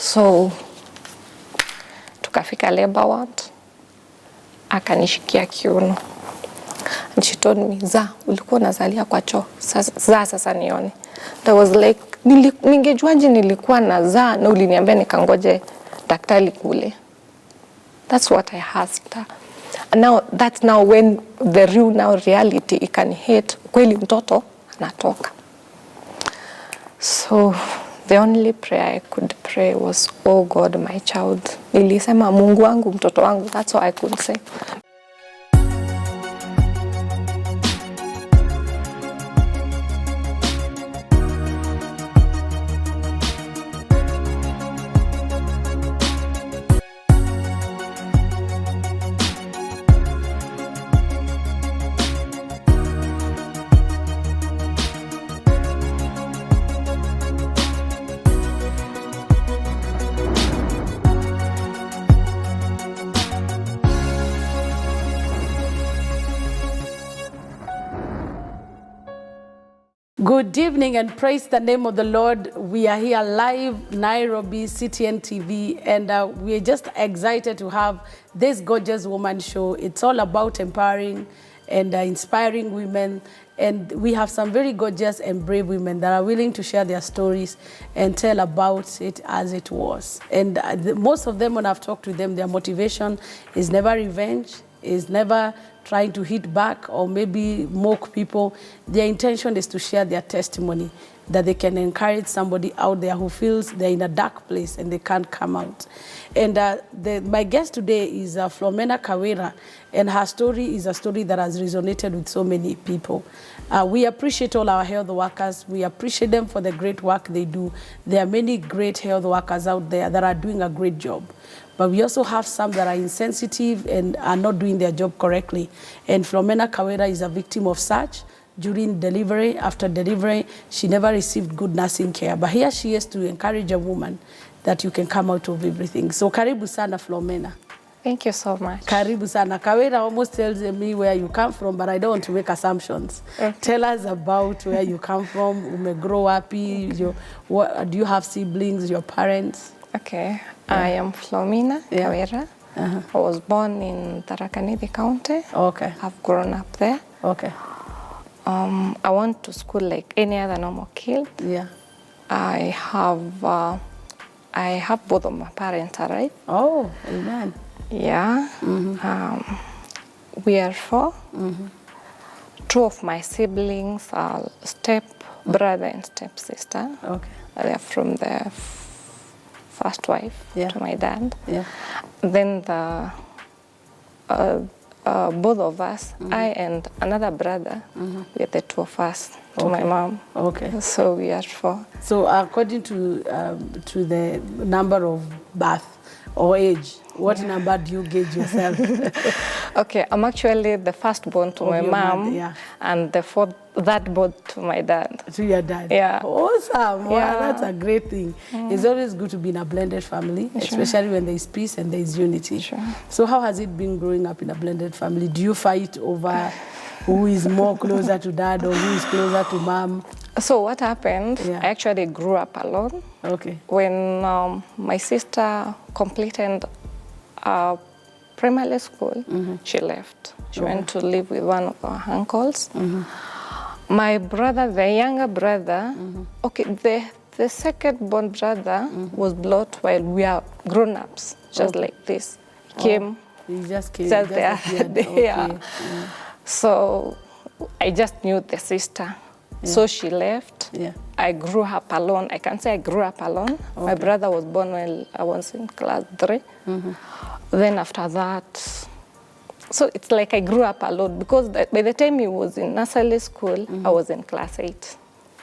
So tukafika labor ward, akanishikia kiuno. And she told me, Za, ulikuwa unazalia kwa choo. Sasa nione. I was like, ningejuaje nilikuwa nazaa na uliniambia nikangoje daktari kule. That's what I asked her. And that's now when the real reality it can hit. Kweli mtoto anatoka. So the only prayer I could pray was, oh God, my child. Nilisema Mungu wangu, mtoto wangu. That's all I could say. Good evening and praise the name of the Lord. We are here live, Nairobi, CTN TV, and we're just excited to have this gorgeous woman show. It's all about empowering and inspiring women, and we have some very gorgeous and brave women that are willing to share their stories and tell about it as it was. And most of them, when I've talked to them, their motivation is never revenge, is never trying to hit back or maybe mock people. Their intention is to share their testimony, that they can encourage somebody out there who feels they're in a dark place and they can't come out. And my guest today is Flomena Kawira, and her story is a story that has resonated with so many people. We appreciate all our health workers. We appreciate them for the great work they do. There are many great health workers out there that are doing a great job. But we also have some that are insensitive and are not doing their job correctly. And Flomena Kawira is a victim of such. During delivery, after delivery, she never received good nursing care. But here she is to encourage a woman that you can come out of everything. So karibu sana Flomena. Thank you so much. Karibu sana. Kawira almost tells me where you come from, but I don't want to make assumptions. Okay. Tell us about where you come from, grow up, do you have siblings, your parents? Okay. I am Flomena Kawira. I was born in Tharaka Nithi County. Okay. I've grown up there. Okay. I went to school like any other normal kid. Yeah. I have both of my parents alive. Oh, amen. Yeah. We are four. Two of my siblings are step brother and step sister. Okay. They are from the first wife to my dad. Yeah. Then the both of us, I and another brother, we are the two of us to my mom. Okay. So we are four. So according to the number of birth or age, what number do you gauge yourself? Okay, I'm actually the firstborn to my mom, and the thirdborn to my dad. To your dad? Yeah. Awesome. Wow, that's a great thing. It's always good to be in a blended family, especially when there is peace and there is unity. Sure. So how has it been growing up in a blended family? Do you fight over who is more closer to dad or who is closer to mom? So what happened, I actually grew up alone. Okay. When my sister completed primary school, she left. She went to live with one of our uncles. My brother, the younger brother, the second born brother was brought while we are grown-ups, just like this. He came. He just came. Just there. Yeah. So I just knew the sister. So she left. Yeah. I grew up alone. I can say I grew up alone. My brother was born while I was in class 3. Then after that, so it's like I grew up alone because by the time he was in nursery school, I was in class 8.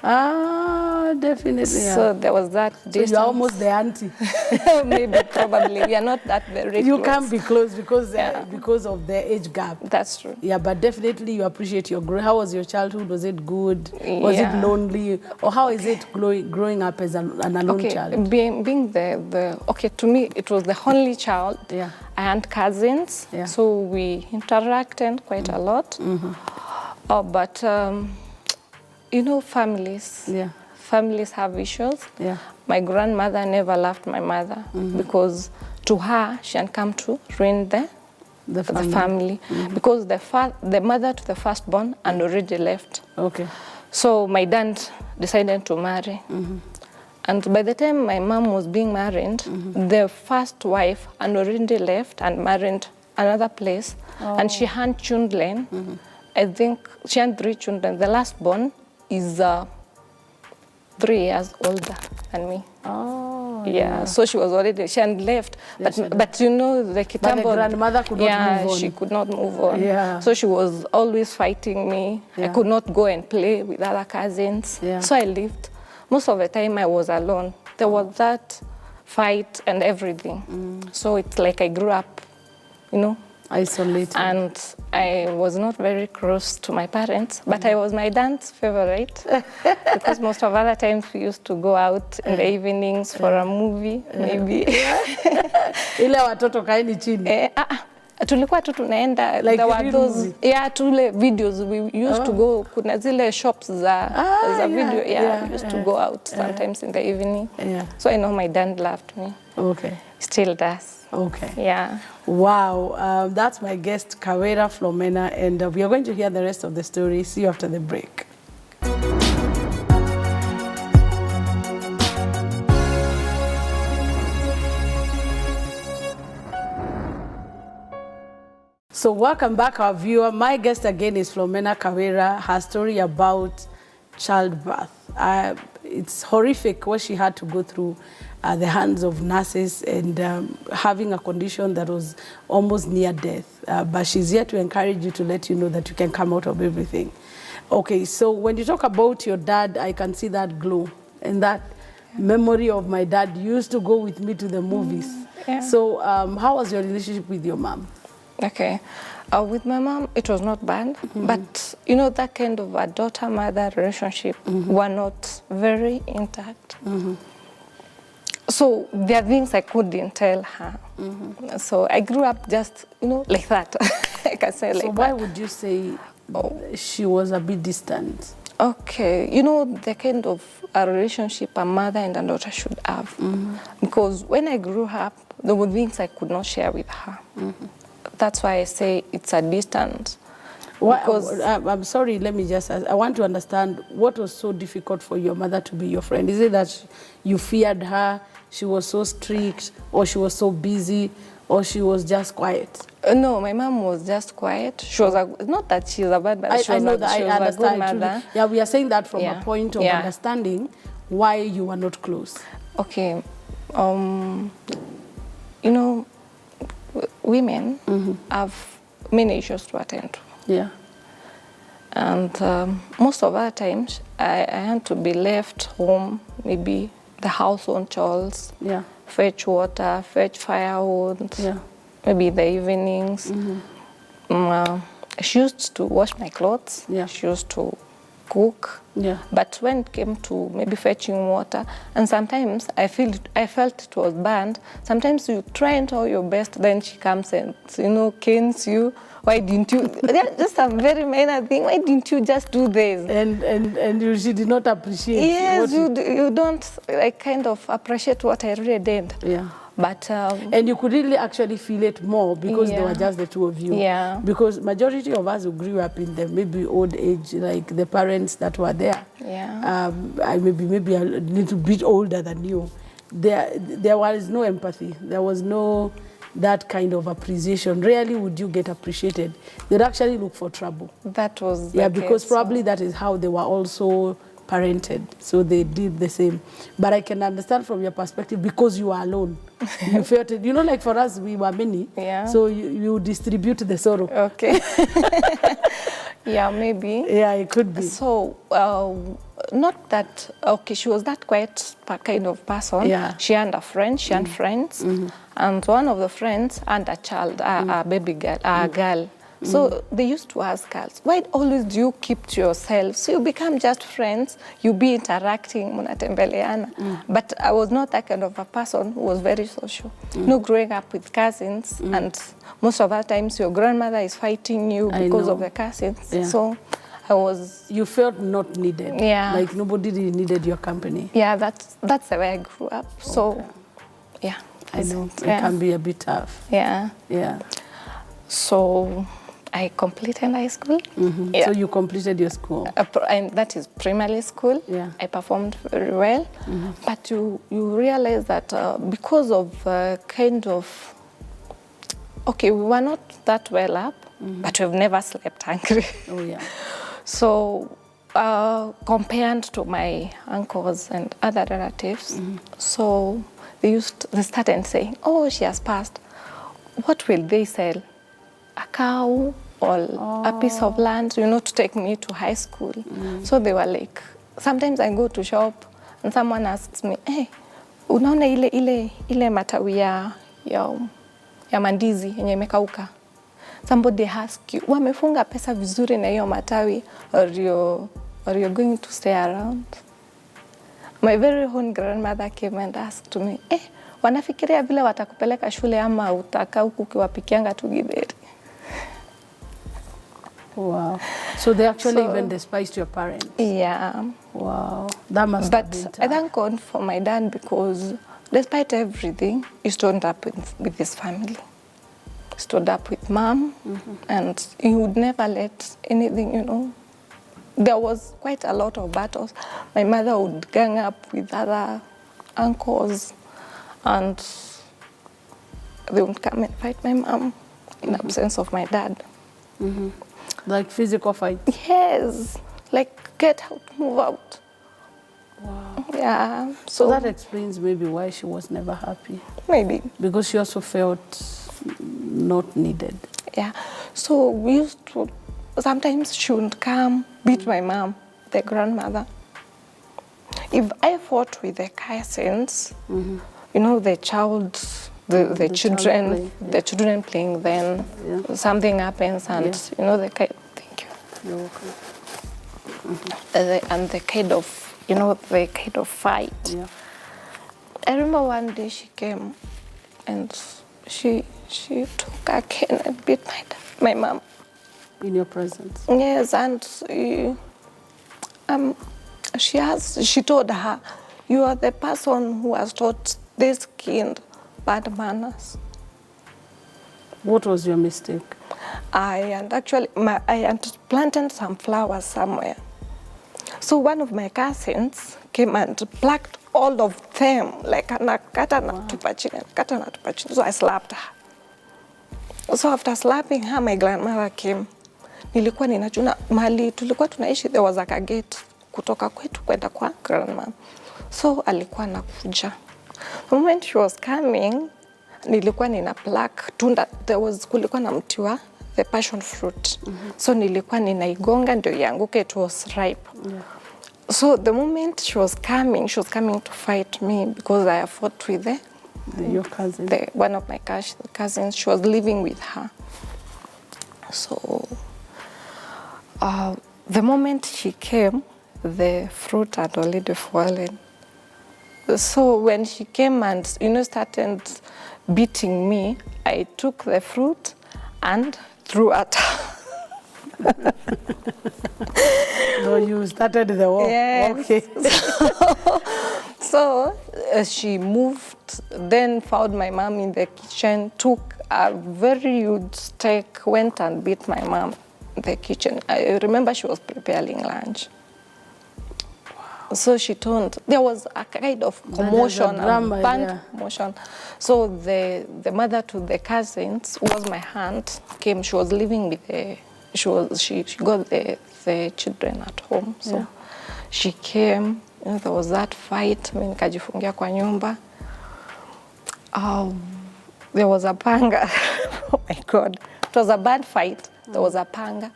Ah, definitely. So there was that distance. So you're almost the auntie. Maybe, probably. We are not that very You close. can't be close because of the age gap. That's true. Yeah, but definitely you appreciate your growth. How was your childhood? Was it good? Was it lonely? Or how is it growing up as an alone child? Being to me, it was the only child. Yeah. I had cousins, so we interacted quite a lot. But, families, families have issues. Yeah. My grandmother never loved my mother because to her, she had come to ruin the family. Because the mother to the firstborn had already left. Okay. So my dad decided to marry. And by the time my mom was being married, the first wife had already left and married another place. And she had children. I think she had 3 children. The last born is 3 years older than me. Oh, yeah. So she was already, she had left. But you know, the Kitambo. But the grandmother could not move on. She could not move on. Yeah. So she was always fighting me. Yeah. I could not go and play with other cousins. Yeah. So I lived. Most of the time I was alone. There was that fight and everything. So it's like I grew up, you know, isolated. and I was not very close to my parents, but I was my dad's favorite because most of other times we used to go out in the evenings for a movie, maybe. Ile watoto kaeni chini. Tulikuwa tu tunaenda, like there were those, tule videos we used to go, kuna zile shops za video, we used to go out sometimes in the evening. So I know my dad loved me. Okay. Still does. Okay. Yeah. Wow, that's my guest, Kawera Flomena, and we are going to hear the rest of the story. See you after the break. So welcome back, our viewer. My guest again is Flomena Kawera. Her story about childbirth. It's horrific what she had to go through at the hands of nurses and having a condition that was almost near death. But she's here to encourage you, to let you know that you can come out of everything. Okay, so when you talk about your dad, I can see that glow and that memory of my dad used to go with me to the movies. So how was your relationship with your mom? Okay. With my mom, it was not bad, but you know, that kind of a daughter-mother relationship were not very intact. So there are things I couldn't tell her. So I grew up just, you know, like that. I can say like that. So why would you say she was a bit distant? Okay, you know, the kind of a relationship a mother and a daughter should have. Because when I grew up, there were things I could not share with her. That's why I say it's a distance. Because I'm sorry, let me just ask. I want to understand what was so difficult for your mother to be your friend. Is it that you feared her, she was so strict, or she was so busy, or she was just quiet? No, my mom was just quiet. She was not that she's a bad mother. I know that I understand. Good mother. Yeah, we are saying that from a point of understanding why you were not close. Okay, you know, women have many issues to attend to. Yeah. And most of our times, I had to be left home, maybe the household chores, fetch water, fetch firewood, maybe the evenings. She used to wash my clothes. She used to cook. But when it came to maybe fetching water, and sometimes I felt it was bad. Sometimes you try and do your best, then she comes and, you know, canes you. Why didn't you? Just a very minor thing. Why didn't you just do this? And she did not appreciate. Yes, you don't like kind of appreciate what I really did. Yeah. But and you could really actually feel it more because they were just the two of you. Yeah. Because majority of us who grew up in the maybe old age, like the parents that were there. Yeah. I maybe a little bit older than you. There was no empathy. There was no that kind of appreciation. Rarely would you get appreciated. They'd actually look for trouble. That was the because probably that is how they were also parented, so they did the same. But I can understand from your perspective because you are alone. You felt it. You know, like for us, we were many. Yeah. So you distribute the sorrow. Okay. Yeah, maybe. Yeah, it could be. So, not that, okay, she was that quiet kind of person. Yeah. She had a friend, she had friends. And one of the friends had a child, a baby girl, a girl. So they used to ask us, why always do you keep to yourself? So you become just friends, you be interacting, munatembeleana. But I was not that kind of a person who was very social. You know, growing up with cousins, and most of the times your grandmother is fighting you because of the cousins. Yeah. So You felt not needed. Yeah. Like nobody really needed your company. Yeah, that's the way I grew up. So, yeah. I know. It can be a bit tough. Yeah. Yeah. So I completed high school. So you completed your school. And that is primary school. Yeah. I performed very well. But you realize that because of kind of, okay, we were not that well up, but we've never slept hungry. Oh, yeah. So compared to my uncles and other relatives, so they started saying, oh, she has passed. What will they sell? A cow or a piece of land, to take me to high school. So they were like, sometimes I go to shop and someone asks me, hey, unaona ile matawi ya mandizi yenye imekauka? Somebody ask you, wamefunga pesa vizuri na hiyo matawi, or you're going to stay around? My very own grandmother came and asked me, wanafikiria vile watakupeleka shule ama utaka huku ukiwapikianga tu githeri. Wow. So they actually even despised your parents? Yeah. Wow. That must have been tough. But I thank God for my dad, because despite everything, he stood up with his family. Stood up with mom, and he would never let anything, There was quite a lot of battles. My mother would gang up with other uncles, and they would come and fight my mom in absence of my dad. Like physical fight? Yes. Like, get out, move out. Wow. Yeah. So that explains maybe why she was never happy. Maybe. Because she also felt not needed. Yeah. So we used to, sometimes she would come, beat my mom, the grandmother. If I fought with the cousins, the children playing, then something happens, and thank you. You're welcome. And the kind of fight. Yeah. I remember one day she came and she took a cane and beat my mom. In your presence? Yes, and she told her, you are the person who has taught this kid bad manners. What was your mistake? I had planted some flowers somewhere. So one of my cousins came and plucked all of them, like anakata na tupa chini. So I slapped her. So after slapping her, my grandmother came. Nilikuwa ninachuna mahali tulikuwa tunaishi, there was like a gate kutoka kwetu kwenda kwa grandma. So alikuwa anakuja. The moment she was coming, nilikuwa nina pluck tunda, kulikuwa na mti wa the passion fruit. So nilikuwa ninaigonga ndio ianguke, it was ripe. Yeah. So the moment she was coming to fight me, because I fought with your cousin. One of my cousins. She was living with her. So the moment she came, the fruit had already fallen. So when she came and started beating me, I took the fruit and threw at her. So you started the war. Yes. Okay. So she moved, then found my mom in the kitchen, took a very huge stick, went and beat my mom in the kitchen. I remember she was preparing lunch. Wow. So she turned, there was a kind of commotion, commotion. So the mother to the cousins, who was my aunt, came. She was living with she got the children at home. So she came, there was that fight. Mimi nikajifungia kwa nyumba. There was a panga. Oh my God. It was a bad fight. There was a panga.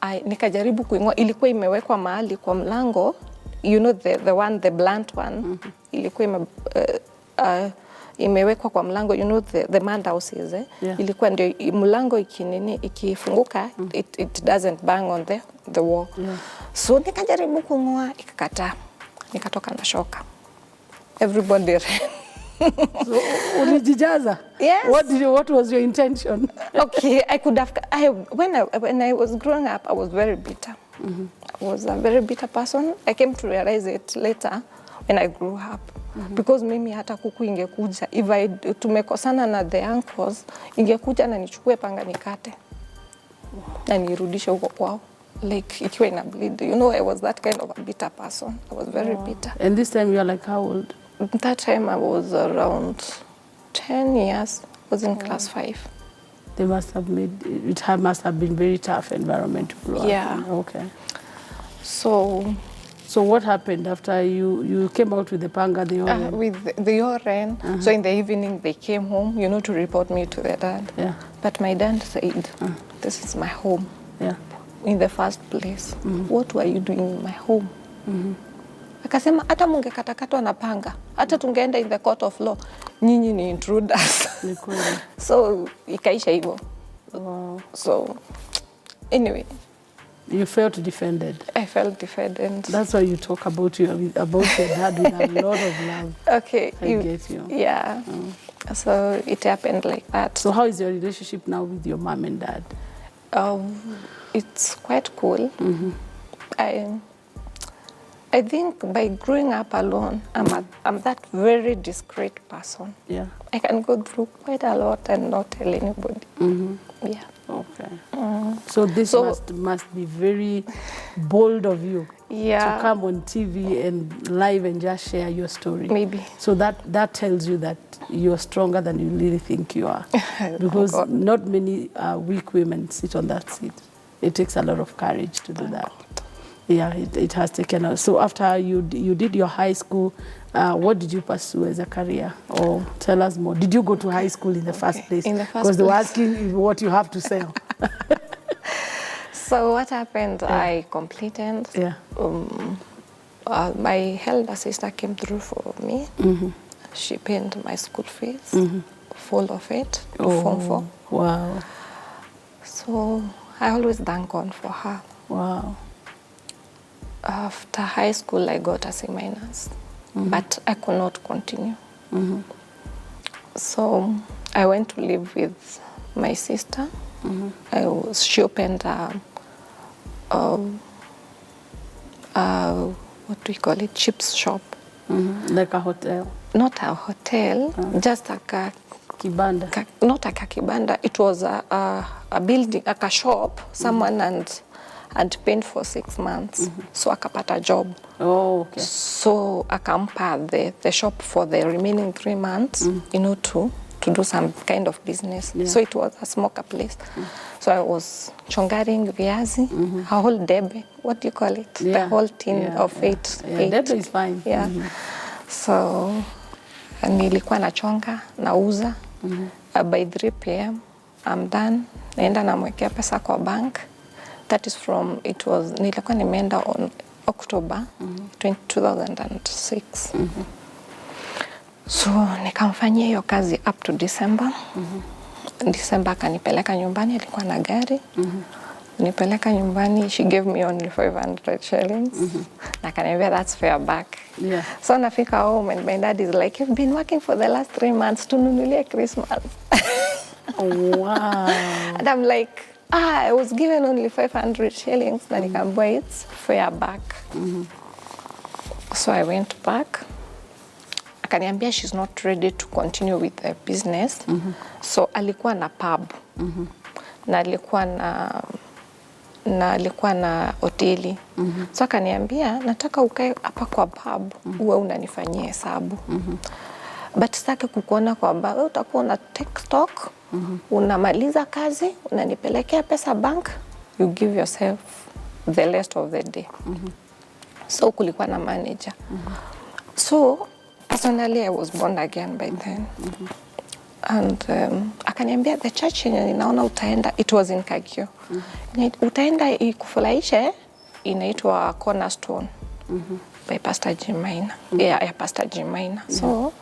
Nikajaribu kuing'oa, ilikuwa imewekwa mahali kwa mlango. The blunt one. Ilikuwa imewekwa kwa mlango, the manned houses. Ilikuwa ndio mlango ikifunguka, it doesn't bang on the wall. Yeah. So nikajaribu kung'oa, ikakataa. Nikatoka na shoka. Everybody ran. So ulijijaza? Yes. What was your intention? Okay, I could have. When I was growing up, I was very bitter. I was a very bitter person. I came to realize it later when I grew up. Because mimi hata kuku ingekuja, if tumekosana na the uncles, ingekuja na nichukue panga nikate. Na nirudishe huko kwao. Like ikiwa ina bleed. You know, I was that kind of a bitter person. I was very bitter. And this time you are like how old? That time I was around 10 years. I was in class 5. They must have must have been very tough environment to grow up in. Okay. So what happened after you came out with the panga, the oren? With the oren. So in the evening they came home, you know, to report me to the dad. Yeah. But my dad said, this is my home. Yeah. In the first place. What were you doing in my home? Akasema hata mungekatakatwa na panga, hata tungeenda in the court of law, nyinyi ni intruders. So ikaisha hivyo. Wow. So anyway, you felt defended. I felt defended. That's why you talk about your dad with a lot of love. Okay. I get you. Yeah. So it happened like that. So how is your relationship now with your mom and dad? It's quite cool. I think by growing up alone, I'm that very discreet person. Yeah. I can go through quite a lot and not tell anybody. Yeah. Okay. So this must be very bold of you to come on TV and live and just share your story. Maybe. So that tells you that you're stronger than you really think you are. Because not many weak women sit on that seat. It takes a lot of courage to do that. Yeah, it has taken us. So after you did your high school, what did you pursue as a career? Or tell us more. Did you go to high school in the first place? In the first place. Because they were asking what you have to sell. So what happened, I completed. Yeah. My elder sister came through for me. She paid my school fees, full of it, to Form 4. Wow. So I always thank God for her. Wow. After high school, I got a C-, but I could not continue. So I went to live with my sister. She opened what do you call it? Chips shop. Like a hotel? Not a hotel, just a kibanda. Not a kibanda. It was a building, a shop. Someone and paid for 6 months. So akapata job. Oh, okay. So akampa the shop for the remaining 3 months, you know, to do some kind of business. Yeah. So it was a smoker place. So I was chongaring viazi, a whole debe, what do you call it? Yeah. The whole tin of 8. Yeah, debe is fine. Yeah. So nilikuwa nachonga, nauza. By 3 p.m. I'm done. Naenda namwekea pesa kwa bank. That is from, nilikuwa nimeenda on October 2006. So nikamfanyia hiyo kazi up to December. December akanipeleka nyumbani, alikuwa na gari. Nipeleka nyumbani, she gave me only 500 shillings. Na akaniambia that's fair back. Yeah. So nafika home and my dad is like, you've been working for the last 3 months, tununulie Christmas. Wow. And I'm like, I was given only 500 shillings. Na nikaambiwa it's fair back. So I went back. Akaniambia she's not ready to continue with the business. So alikuwa na pub. Na alikuwa na hoteli. So akaniambia nataka ukae hapa kwa pub uwe unanifanyia hesabu. But sitaki kukuona kwamba wewe utakuwa una take stock, unamaliza kazi, unanipelekea pesa bank, you give yourself the rest of the day. So kulikuwa na manager. So personally I was born again by then. And akaniambia the church yenye ninaona utaenda, it was in Kagio. Utaenda ikufurahishe, inaitwa Cornerstone by Pastor Jimaina. Yeah, Pastor Jimaina. So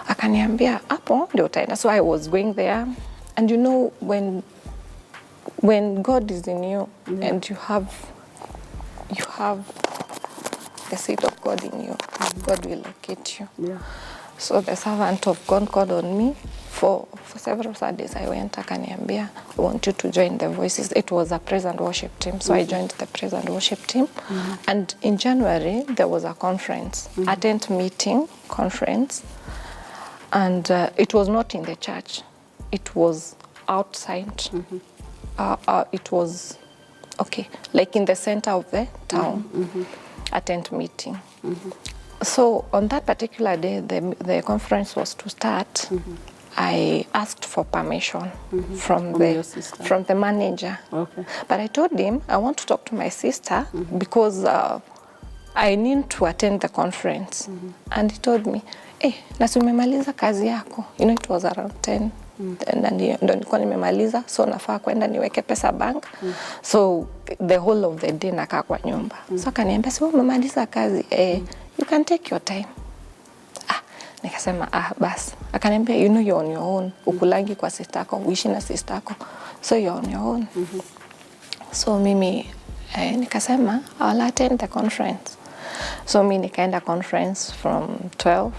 akaniambia hapo ndio utaenda. So I was going there, and you know when God is in you and you have the seed of God in you, God will locate you. Yeah. So the servant of God called on me for several Saturdays I went, akaniambia, I want you to join the Voices. It was a praise and worship team, so I joined the praise and worship team. And in January, there was a conference, a tent meeting conference, and it was not in the church. It was outside. It was, like in the center of the town, a tent meeting. So on that particular day, the conference was to start. I asked for permission from the manager. Okay. But I told him I want to talk to my sister because I need to attend the conference. And he told me, nasi umemaliza kazi yako. It was around 10. Ndo nilikuwa nimemaliza, so nafaa kwenda niweke pesa bank. So the whole of the day nakaa kwa nyumba. So akaniambia, si umemaliza kazi? You can take your time. Nikasema bas. Akaniambia, you're on your own. Ukulangi kwa sistako, uishi na sistako. So you're on your own. So mimi nikasema, I'll attend the conference. So mimi nikaenda conference from 12.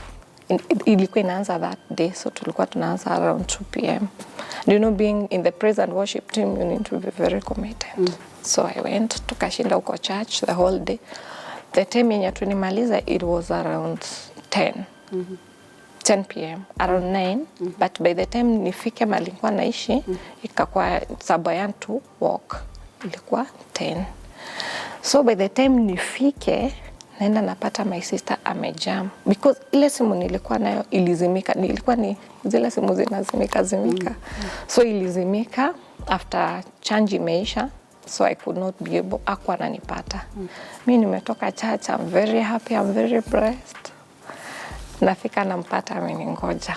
Ilikuwa inaanza that day, so tulikuwa tunaanza around 2 p.m. Being in the praise and worship team, you need to be very committed. So I went, tukashinda uko church the whole day. The time yenye tunimaliza, it was around 10 p.m. around 9, but by the time nifike malikuwa naishi, ikakuwa sabayan to walk, ilikuwa 10. So by the time nifike, naenda napata my sister amejam, because ile simu nilikuwa nayo ilizimika, nilikuwa ni zile simu zinazimika. So ilizimika after change imeisha, so I could not be able, hakuwa ananipata. Mimi nimetoka church, I'm very happy, I'm very blessed. Nafika nampata ameningoja.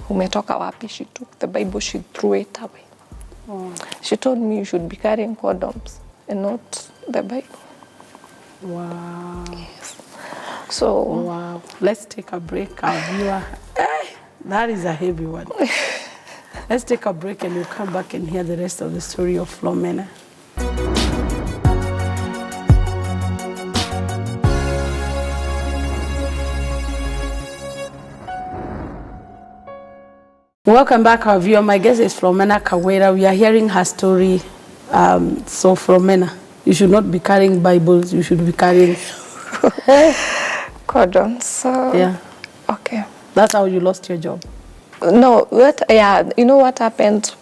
Umetoka wapi? She took the Bible, she threw it away. She told me you should be carrying condoms and not the Bible. Wow. Yes. So wow. Let's take a break, our viewer. That is a heavy one. Let's take a break and we'll come back and hear the rest of the story of Flomena. Welcome back, our viewer. My guest is Flomena Kawera. We are hearing her story. So Flomena, you should not be carrying Bibles. You should be carrying condoms. So yeah. Okay. That's how you lost your job. No, you know what happened?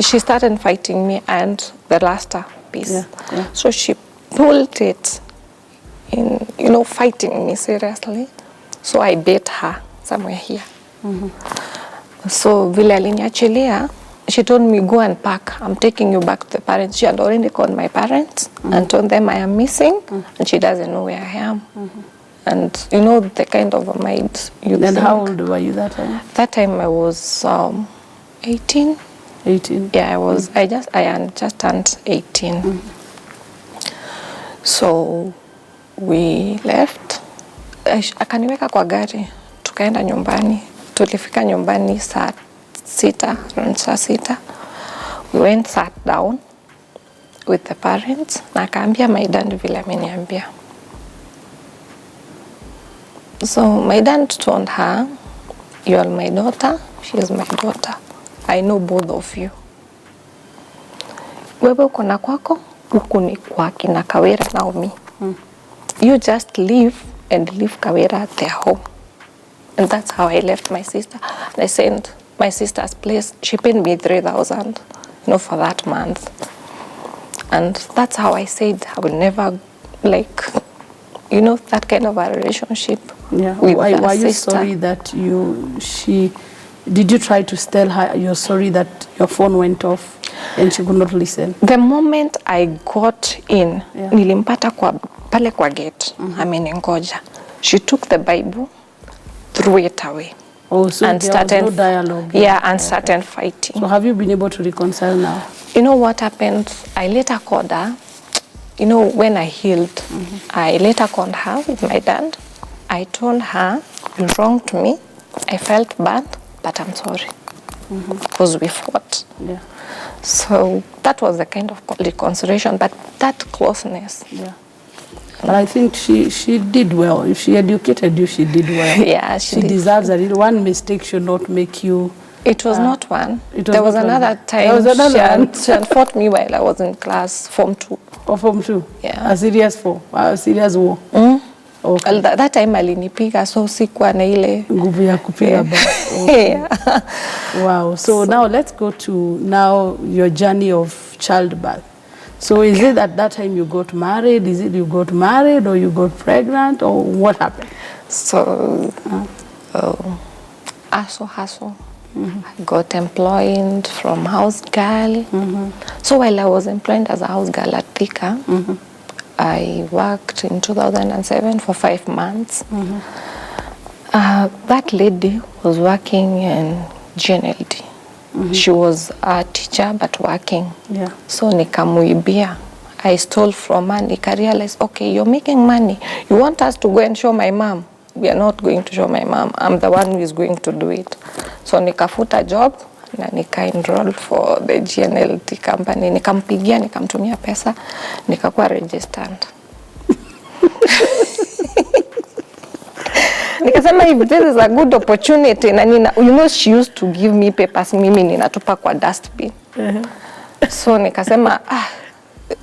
She started fighting me and the last piece. Yeah. So she pulled it in, fighting me seriously. So I beat her somewhere here. So vile aliniachilia, she told me, go and pack. I'm taking you back to the parents. She had already called my parents and told them I am missing and she doesn't know where I am. And the kind of a mind you Then how old were you that time? That time I was 18. 18? Yeah, I was. I had just turned 18. So we left. Akaniweka kwa gari. Tukaenda nyumbani. Tulifika nyumbani saa 6. We went, sat down with the parents. Na akaambia my dad vile ameniambia. So my dad told her, you are my daughter, she is my daughter. I know both of you. Wewe uko na kwako, huku ni kwa kina Kawera Naomi. You just leave and leave Kawera at their home. And that's how I left my sister. And I sent my sister's place. She paid me 3,000, for that month. And that's how I said I would never, that kind of a relationship. Yeah. With Were you sister. sorry that did you try to tell her you're sorry that your phone went off and she could not listen? The moment I got in, nilimpata pale kwa gate, ameningoja. She took the Bible, threw it away. Oh, so and there started, was no dialogue. Yeah, and started fighting. So have you been able to reconcile now? You know what happened? I later called her. When I healed, I later called her with my dad. I told her, you wronged me. I felt bad, but I'm sorry. Because we fought. Yeah. So that was the kind of reconciliation, but that closeness. Yeah. But I think she did well. If she educated you, she did well. Yeah, she deserves a little. One mistake should not make you It was not one. There was another time she had fought me while I was in class, Form 2. Oh, Form 2? Yeah. A serious war? Okay. That time alinipiga, so sikuwa na ile nguvu ya kupiga ba. Okay. Yeah. Wow. So now let's go to now your journey of childbirth. So is it at that time you got married? Is it you got married or you got pregnant or what happened? So hustle. I got employed from house girl. So while I was employed as a house girl at Thika, I worked in 2007 for 5 months. That lady was working in GNLD. She was a teacher but working. Yeah. So nikamuibia. I stole from her. Nika realized, okay, you're making money. You want us to go and show my mom? We are not going to show my mom. I'm the one who is going to do it. So nikafuta job na nika-enroll for the GNLD company. Nikampigia, nikamtumia pesa, nikakuwa registered. Nikasema if this is a good opportunity, na nina, you know, she used to give me papers, mimi ninatupa kwa dustbin. So nikasema,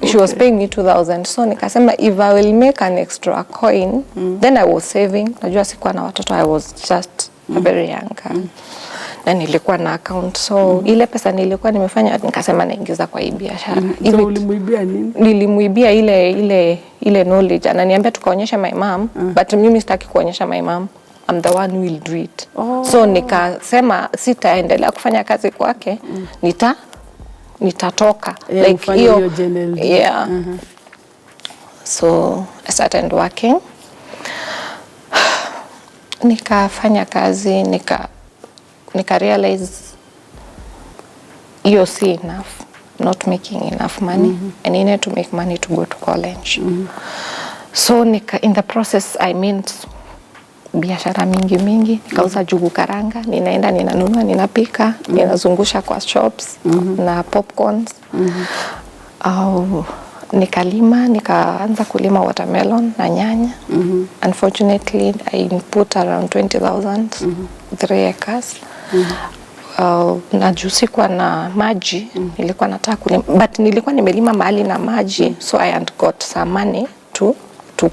she was paying me 2,000. So nikasema if I will make an extra coin, then I was saving. Najua sikuwa na watoto, I was just a very young girl. Na nilikuwa na account. So ile pesa nilikuwa nimefanya, nikasema naingiza kwa hii biashara. So ulimuibia nini? Nilimuibia ile knowledge. Ananiambia tukaonyesha my mom, but mimi sitaki kuonyesha my mom. I'm the one who will do it. So nikasema sitaendelea kufanya kazi kwake, nitatoka. Yeah, like hiyo yeah. So I started working. Nikafanya kazi, nika realize hiyo si enough, not making enough money, and I need to make money to go to college. So in the process I made biashara mingi, nikauza jugu karanga, ninaenda ninanunua, ninapika, ninazungusha kwa shops na popcorns. Nikalima, nikaanza kulima watermelon na nyanya. Unfortunately, I put around 20,000, 3 acres. Na juu sikuwa na maji, nilikuwa nataka kulima, but nilikuwa nimelima mahali na maji, so I had got some money to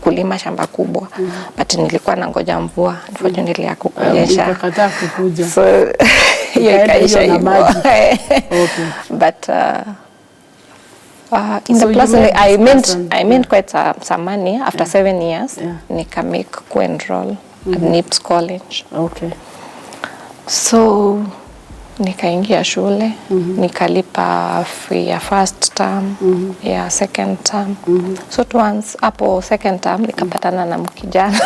kulima shamba kubwa. But nilikuwa nangoja mvua, unfortunately hakukunyesha. Ikakataa kukuja. So hiyo ikaisha hivyo. Okay. But in the process, I made quite some money after 7 years. Nika make co-enroll at NIPS College. Okay. So nikaingia shule, nikalipa fee ya first term, ya second term. So once hapo second term nikapatana na mkijana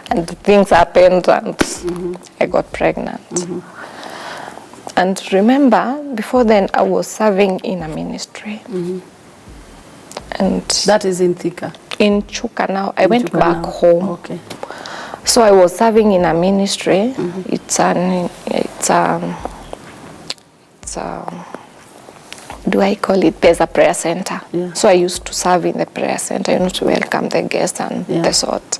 and things happened and I got pregnant. And remember, before then, I was serving in a ministry. And that is in Thika? In Chuka now. I went back home. Okay. So I was serving in a ministry. Do I call it? There's a prayer center. Yeah. So I used to serve in the prayer center, you know, to welcome the guests and the sort.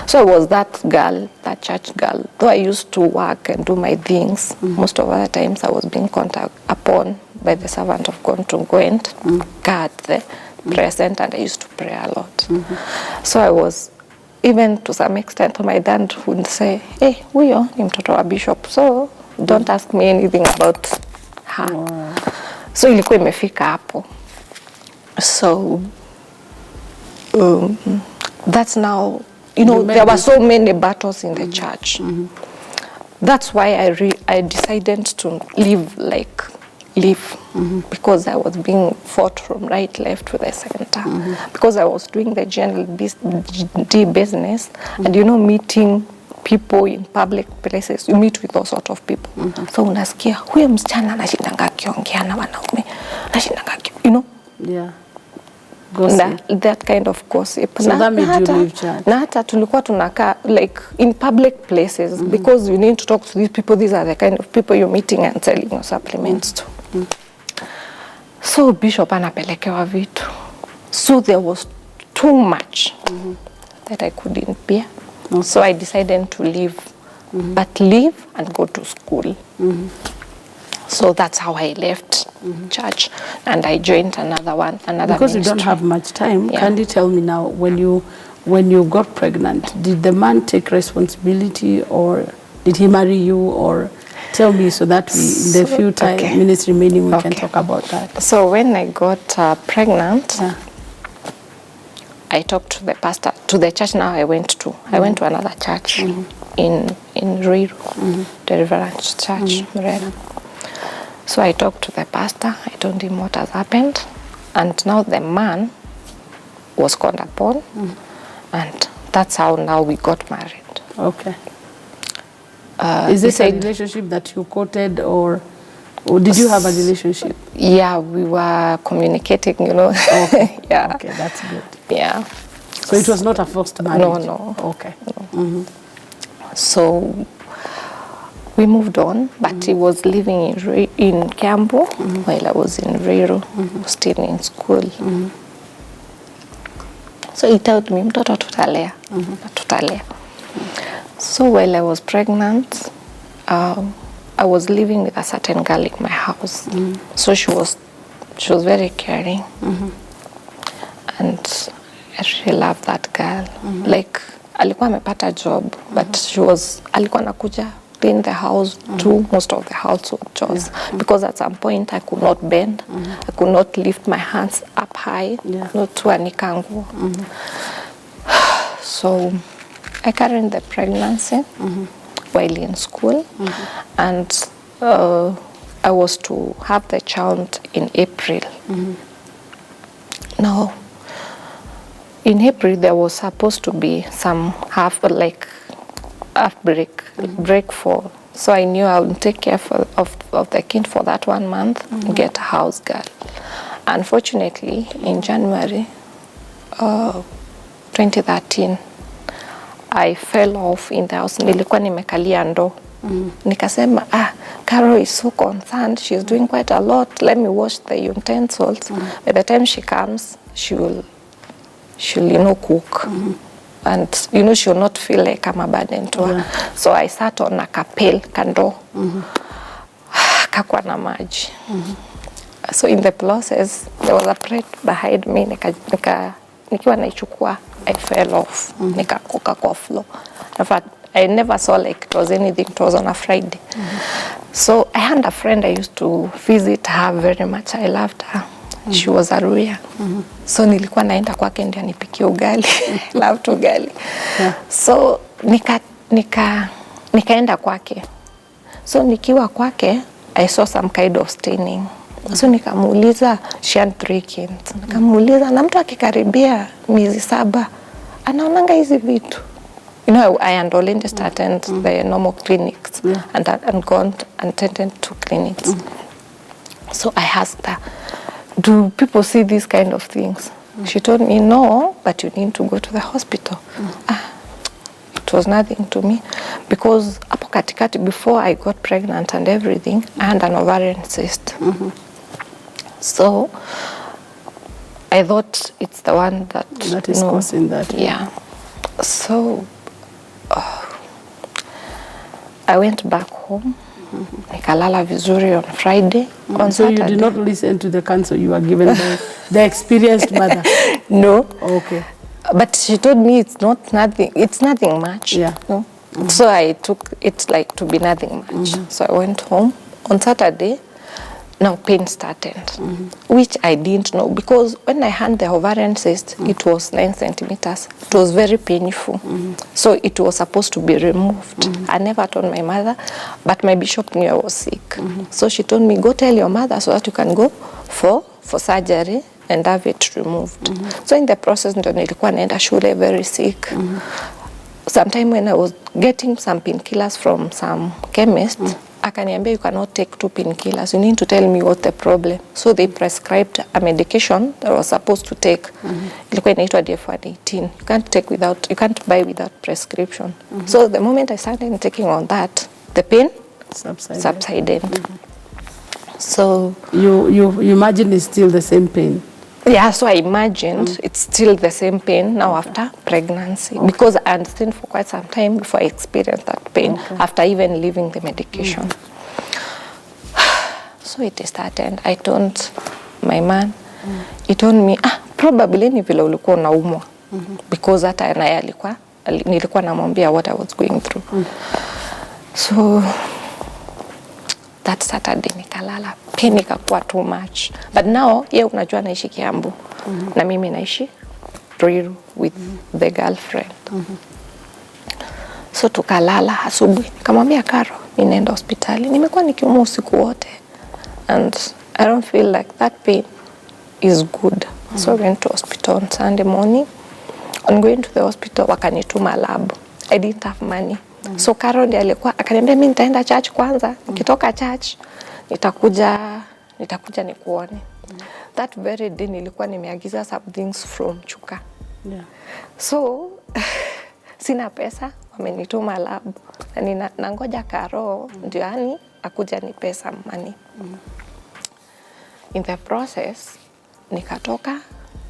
So I was that girl, that church girl. Though I used to work and do my things, most of the times I was being contacted upon by the servant of God to go and guard the prayer center, and I used to pray a lot. So I was, even to some extent, my dad would say, hey, huyo ni mtoto wa bishop, so don't ask me anything about her. Wow. So ilikuwa imefika hapo. So that's now, you know, there were so many battles in the church. That's why I decided to live, because I was being fought from right, left to the center. Because I was doing the general business, and you know, meeting people in public places, you meet with all sort of people. So unasikia huyo msichana anashindanga akiongea na wanaume, anashindanga, you know. Yeah. That kind of gossip. So that made you leave church? Na hata tulikuwa tunakaa like in public places, because you need to talk to these people. These are the kind of people you're meeting and selling your supplements to. So bishop anapelekewa vitu. So there was too much that I couldn't bear. So I decided to leave, but leave and go to school. So that's how I left church, and I joined another Because ministry. you don't have much time, Yeah. can you tell me now, when you got pregnant, did the man take responsibility, or did he marry you, or tell me, so that we, in the few minutes remaining, we can talk about that. So when I got pregnant, Yeah. I talked to the pastor, to the church now I went to. I went to another church in Ruiru, Deliverance Church, Murera. So I talked to the pastor, I told him what has happened, and now the man was called upon, and that's how now we got married. Okay. Is this a relationship that you courted, or did you have a relationship? Yeah, we were communicating, you know. Okay. Yeah. Okay, that's good. Yeah. So it was not a forced marriage? No. Okay. No. So we moved on, but he was living in Kiambu while I was in Ruiru, still in school. So he told me, mtoto tutalea, tutalea. So while I was pregnant, I was living with a certain girl in my house. So she was very caring, and I really loved that girl. Like, alikuwa amepata job, but alikuwa nakuja clean the house, do most of the household chores, because at some point I could not bend, I could not lift my hands up high, not to anika nguo. So I carried the pregnancy while in school, and I was to have the child in April. Now, in April there was supposed to be some break for, so I knew I would take care of the kid for that 1 month and get a house girl. Unfortunately, in January 2013, I fell off in the house. Nilikuwa nimekalia ndoo. Nikasema, Carol is so concerned. She's doing quite a lot. Let me wash the utensils. By the time she comes, she'll cook. And, she'll not feel like I'm a burden to her. So I sat on a kapel kando. Kakwa na maji. So in the process, there was a plate behind me. Nikiwa naichukua, I fell off. Nikakuka kwa floor. In fact, I never saw like it was anything. It was on a Friday. So I had a friend, I used to visit her very much. I loved her. She was a Ruya. So nilikuwa naenda kwake ndio nipikie ugali. Loved ugali. So nikaenda kwake. So nikiwa kwake, I saw some kind of staining. So nikamuuliza, she had 3 kids. Nikamuuliza, na mtu akikaribia miezi 7 anaonanga hizi vitu. I had already started the normal clinics and gone and attended to clinics. So I asked her, do people see these kind of things? She told me, no, but you need to go to the hospital. It was nothing to me, because hapo katikati, before I got pregnant and everything, I had an ovarian cyst. So I thought it's the one that is causing that. Yeah. So I went back home. Nikalala vizuri on Friday. On So Saturday, you did not listen to the counsel you were given by the experienced mother? No. Okay. But she told me it's nothing much. Yeah. No? So I took it like to be nothing much. So I went home. On Saturday, now pain started, which I didn't know, because when I had the ovarian cyst, it was 9 centimeters. It was very painful. So it was supposed to be removed. I never told my mother, but my bishop knew I was sick. So she told me, go tell your mother so that you can go for surgery and have it removed. So in the process, ndo nilikuwa naenda shule very sick. Sometime when I was getting some painkillers from some chemist, akaniambia, you cannot take 2 painkillers. You need to tell me what the problem. So they prescribed a medication that I was supposed to take. Ilikuwa inaitwa DF-118. You can't buy without prescription. So the moment I started taking on that, the pain subsided. So you imagine it's still the same pain? Yeah, so I imagined it's still the same pain now after pregnancy, because I understand for quite some time before I experienced that pain after even leaving the medication. So it started. I told my man, he told me, probably ni vile ulikuwa unaumwa. Because hata naye nilikuwa namwambia what I was going through. So that Saturday nikalala, pain ikakuwa too much. But now yeye unajua naishi Kiambu na mimi naishi Ruiru with the girlfriend. So tukalala, asubuhi nikamwambia Karo, ninaenda hospitali. Nimekuwa nikiumwa usiku wote and I don't feel like that pain is good. So I went to hospital on Sunday morning. On going to the hospital wakanituma lab. I didn't have money. So Karo ndiye alikuwa akaniambia mimi nitaenda church kwanza. Nikitoka church nitakuja nikuone. That very day nilikuwa nimeagiza some things from Chuka. Yeah. So sina pesa, wamenituma lab. Na nangoja Karo ndio yani akuja ni pesa money. In the process nikatoka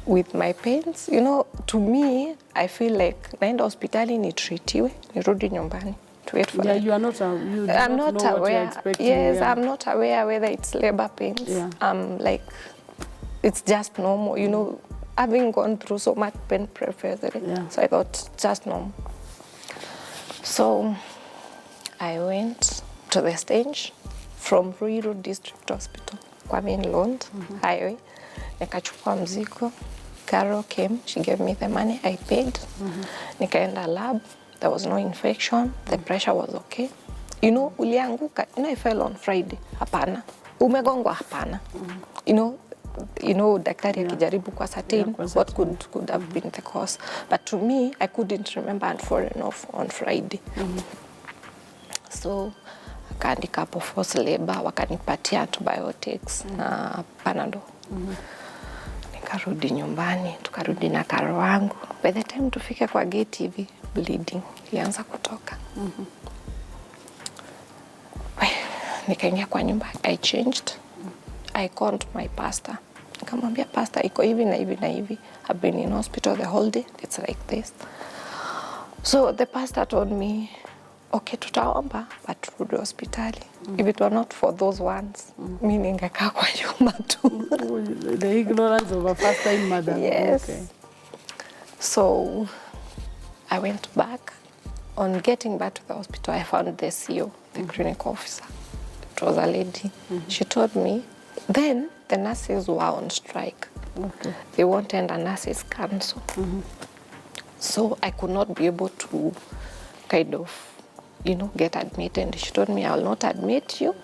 with my pains. You know, to me, I feel like naenda hospitali nitritiwe, nirudi nyumbani. To wait for you are not I'm not know aware. what you're expecting. Yes, yeah. I'm not aware whether it's labor pains. Yeah. Like, it's just normal. You know, having gone through so much pain previously, so I thought just normal. So I went to the stage from Ruiru District Hospital, kwa mainland highway. Nikachukua mzigo. Carol came, she gave me the money, I paid. Nikaenda lab, there was no infection, the pressure was okay. You know, ulianguka, you know, I fell on Friday, hapana. Umegongwa, hapana. You know, daktari akijaribu kwa certain what could have been the cause. But to me, I couldn't remember and fallen off on Friday. So, akaandika hapo forced labor, wakanipatia antibiotics na Panadol. Nikarudi nyumbani, tukarudi na Karo wangu. By the time tufike kwa gate hivi, bleeding ilianza kutoka. Nikaingia kwa nyumba, I changed. I called my pastor. Nikamwambia pastor, iko hivi na hivi na hivi. I've been in hospital the whole day. It's like this. So the pastor told me, okay, tutaomba, but turudi hospitali. If it were not for those ones, mimi ningekaa kwa nyumba tu. The ignorance of a first-time mother. Yes. Okay. So I went back. On getting back to the hospital, I found the CEO, the clinic officer. It was a lady. She told me, then the nurses were on strike. Okay. They wanted a nurses council. So I could not be able to kind of, you know, get admitted. She told me, I will not admit you.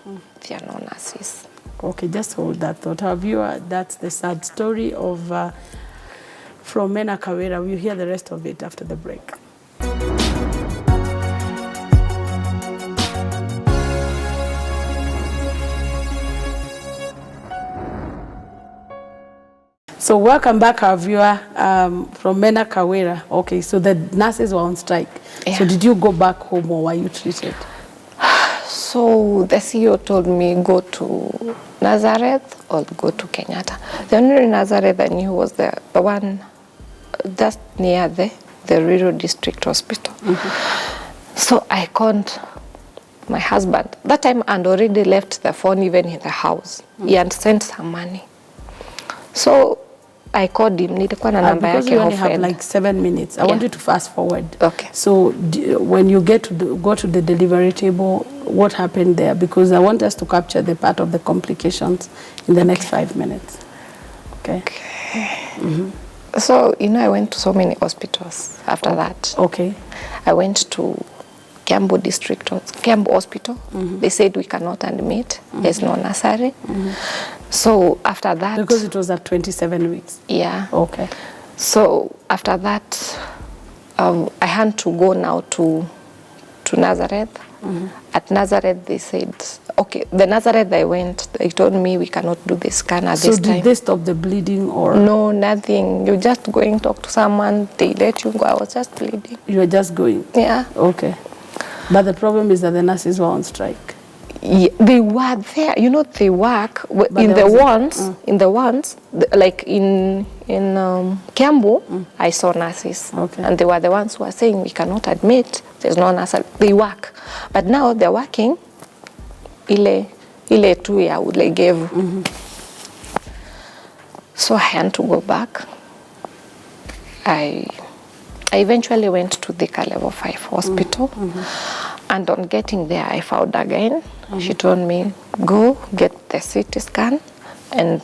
There are no nurses. Okay, just hold that thought. Have you? That's the sad story of from Mena Kawera. We'll hear the rest of it after the break. So welcome back, our viewer, from Mena Kawera. Okay, so the nurses were on strike. Yeah. So did you go back home or were you treated? So the CEO told me go to Nazareth or go to Kenyatta. The only Nazareth I knew was the one just near the Ruiru District Hospital. So I called my husband. That time I'd already left the phone even in the house. He had sent some money. So I called him. Nilikuwa na namba because yake we only have Hofed. like 7 minutes. I want you to fast forward. Okay. So when you go to the delivery table, what happened there? Because I want us to capture the part of the complications in the next 5 minutes. Okay. So, you know, I went to so many hospitals after that. Okay. I went to Kiambu Hospital. They said we cannot admit. There's no nursery. So after that, Because it was at 27 weeks. yeah. Okay. So after that, I had to go now to Nazareth. At Nazareth, they said, okay, the Nazareth I went, they told me we cannot do the scan at this So time. did they stop the bleeding or? No, nothing. You just go and talk to someone, they let you go. I was just bleeding. You were just going? Yeah. Okay. But the problem is that the nurses were on strike. Yeah, they were there. You know, they work in the ones, like in Kiambu, I saw nurses. Okay. And they were the ones who were saying we cannot admit, there's no nurse. They work. But now they're working ile ile tu ya ulegevu. So I had to go back. I eventually went to the level 5 hospital, and on getting there I found again. She told me, go get the CT scan, and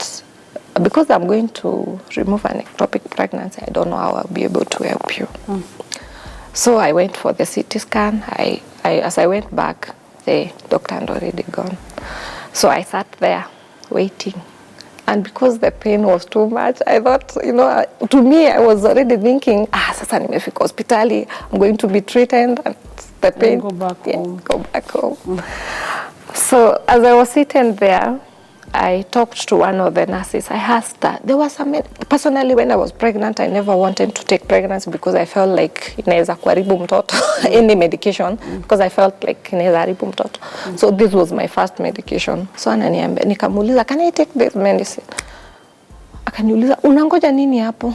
because I'm going to remove an ectopic pregnancy, I don't know how I'll be able to help you. So I went for the CT scan. As I went back, the doctor had already gone. So I sat there waiting. And because the pain was too much, I thought, to me, I was already thinking, sasa nimefika hospitali, I'm going to be treated, and the pain. Go back home. Go back home. So as I was sitting there, I talked to one of the nurses. I asked her, there was personally when I was pregnant, I never wanted to take pregnancy because I felt like inaweza kuharibu mtoto, any medication, because I felt like inaweza haribu mtoto. So this was my first medication. So ananiambia, nikamuuliza, can I take this medicine? Akaniuliza, unangoja nini hapo?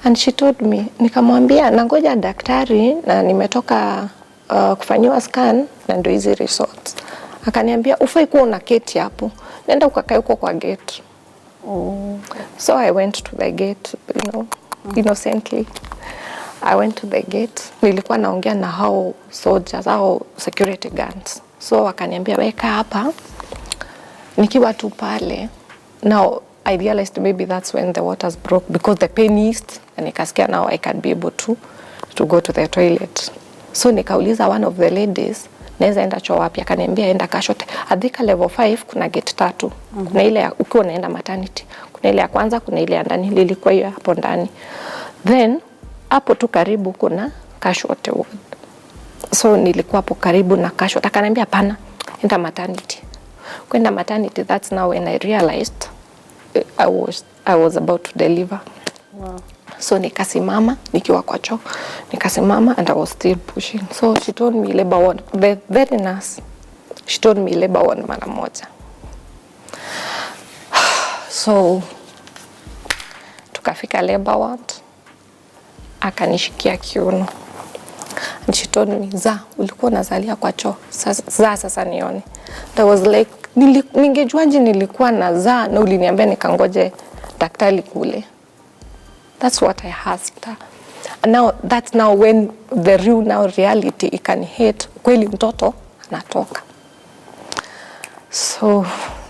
And she told me, nikamwambia, nangoja daktari na nimetoka kufanyiwa scan na ndio hizi results. Akaniambia, ufai kuwa unaketi hapo, nenda ukakae huko kwa gate. So I went to the gate, innocently. I went to the gate. Nilikuwa naongea na hao soldiers, hao security guards. So akaniambia, weka hapa. Nikiwa tu pale. Now I realized maybe that's when the waters broke because the pain eased, and nikasikia now I can be able to go to the toilet. So nikauliza one of the ladies, naweza enda choo wapi? Akaniambia enda kashote. Adhika level 5 kuna gate 3. Kuna ile ukiwa unaenda maternity. Kuna ile ya kwanza, kuna ile ya ndani. Lilikuwa hiyo hapo ndani. Then hapo tu karibu kuna kashote ward. So nilikuwa hapo karibu na kashote. Akaniambia hapana, enda maternity. Kwenda maternity, that's now when I realized I was about to deliver. Wow. So nikasimama, nikiwa kwa choo, nikasimama and I was still pushing. So she told me labor ward, the very nurse, she told me labor ward mara moja. So tukafika labor ward, akanishikia kiuno. And she told me, ulikuwa unazalia kwa choo, sasa nione. That was like, ningejuaje nilikuwa nazaa na uliniambia nikangoje daktari kule. That's what I asked her. And now that's now when the real reality it can hit. Kweli mtoto anatoka. So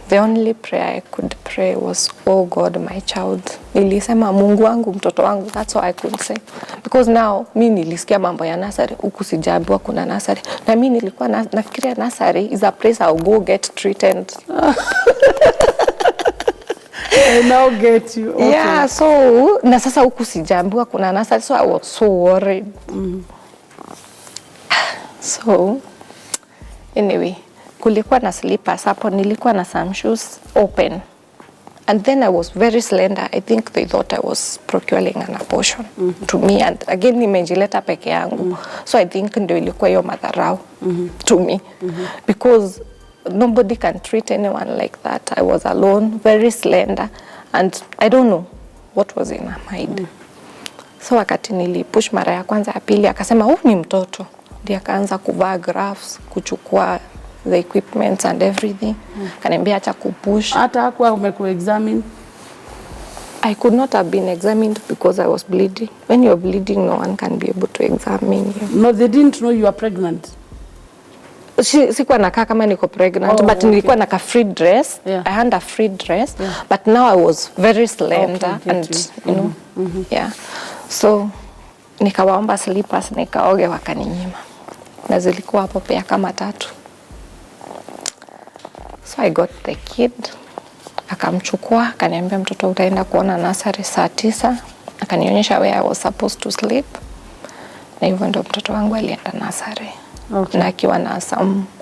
the only prayer I could pray was, oh God, my child. Nilisema Mungu wangu, mtoto wangu. That's all I could say. Because now mimi nilisikia mambo ya nursery, huku sijaambiwa kuna nursery. Na mimi nilikuwa nafikiria nursery is a place I'll go get treated. I now get you. Okay. Yeah, so na sasa huku sijaambiwa kuna nursery, so I was so worried. So anyway, kulikuwa na slippers hapo, nilikuwa na some shoes open. And then I was very slender. I think they thought I was procuring an abortion to me. And again, nimejileta peke yangu. So I think ndio ilikuwa hiyo madharau to me. Because nobody can treat anyone like that. I was alone, very slender, and I don't know what was in her mind. So wakati nilipush mara ya kwanza ya pili, akasema ni mtoto. Ndiye akaanza kuvaa gloves, kuchukua the equipment and everything. Kaniambia acha kupush. Hata hakuwa umekuexamine? I could not have been examined because I was bleeding. When you're bleeding, no one can be able to examine you. No, they didn't know you are pregnant. Sikuwa nakaa kama niko pregnant, but nilikuwa naka free dress. Yeah. I had a free dress, but now I was very slender and you know, yeah. So nikawaomba slippers, nikaoge, wakaninyima. Na zilikuwa hapo pia kama 3. So I got the kid. Akamchukua, akaniambia mtoto utaenda kuona nursery saa 9. Akanionyesha where I was supposed to sleep. Na hivyo ndio mtoto wangu alienda nursery. Okay. Na akiwa na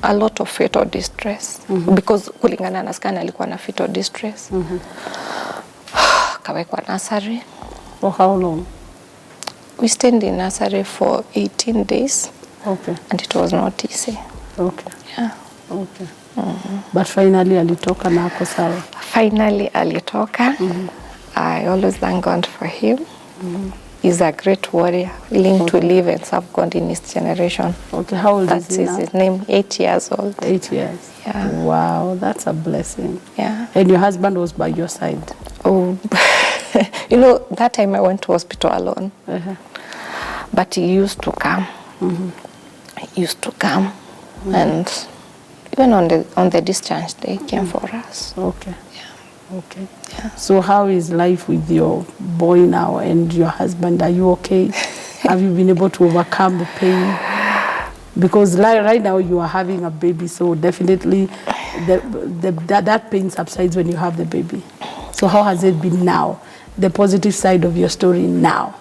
a lot of fetal distress. Because kulingana na scan alikuwa na fetal distress. Kawekwa nursery. For how long? We stayed in nursery for 18 days. Okay. And it was not easy. Okay. Yeah. Okay. But finally alitoka na ako sawa. Finally alitoka. I always thank God for him. He's a great warrior, willing to live and serve God in his generation. Okay, how old That's is he now? his name, 8 years old. 8 years. Yeah. Wow, that's a blessing. Yeah. And your husband was by your side? Oh, you know, that time I went to hospital alone. But he used to come. He used to come. And even on the discharge day, he came for us. Okay. Yeah. Okay. Yeah. So how is life with your boy now and your husband? Are you okay? Have you been able to overcome the pain? Because right now you are having a baby, so definitely that pain subsides when you have the baby. So how has it been now? The positive side of your story now,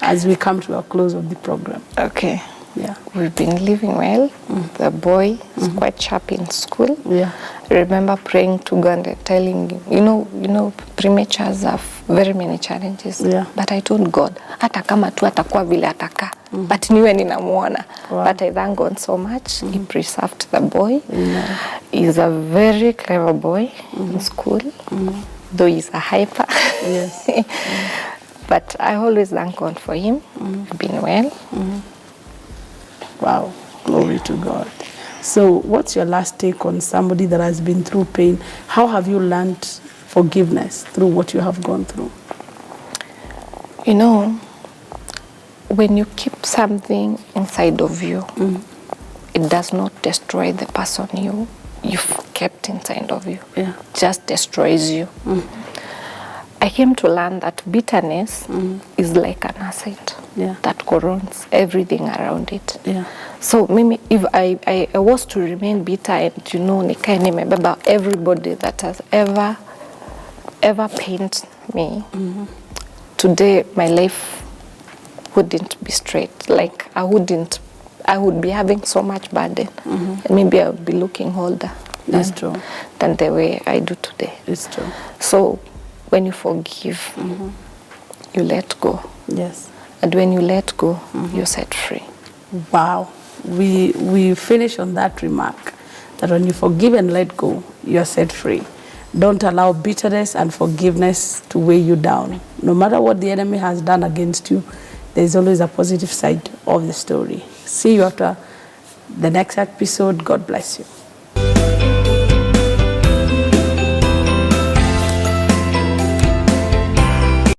as we come to a close of the program. Okay. Yeah. We've been living well. The boy is quite sharp in school. Yeah. I remember praying to God and telling him, you know, prematures have very many challenges. Yeah. But I told God, hata kama tu atakuwa vile ataka, but niwe ninamuona. Wow. But I thank God so much. He preserved the boy. He's a very clever boy in school, though he's a hyper. Yes. But I always thank God for him. We've been well. Wow, glory to God. So what's your last take on somebody that has been through pain? How have you learned forgiveness through what you have gone through? You know, when you keep something inside of you, it does not destroy the person you've kept inside of you. Yeah. It just destroys you. I came to learn that bitterness is like an acid that corrodes everything around it. Yeah. So maybe if I was to remain bitter and, you know, nikae nimebeba everybody that has ever pained me, today my life wouldn't be straight. Like I would be having so much burden. And maybe I would be looking older than the way I do today. It's true. So when you forgive, you let go. Yes. And when you let go, you're set free. Wow. We finish on that remark, that when you forgive and let go, you're set free. Don't allow bitterness and forgiveness to weigh you down. No matter what the enemy has done against you, there's always a positive side of the story. See you after the next episode. God bless you.